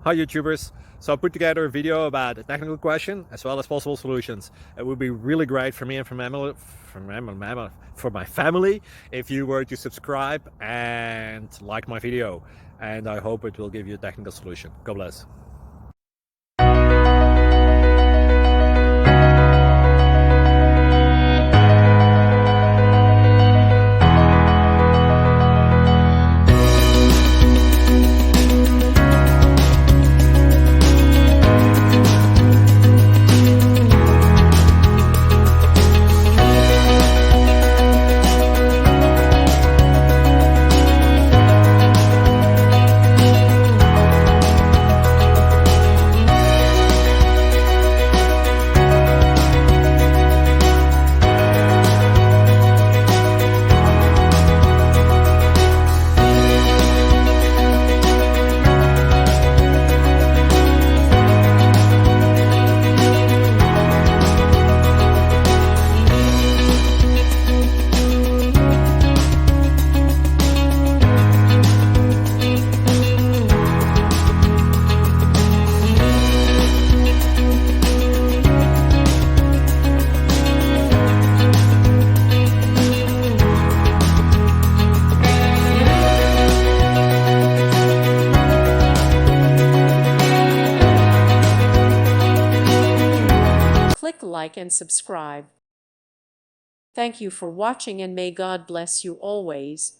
Hi YouTubers. So I put together a video about a technical question as well as possible solutions. It would be really great for me and for my family if you were to subscribe and like my video. And I hope it will give you a technical solution. God bless. Click like and subscribe. Thank you for watching and may God bless you always.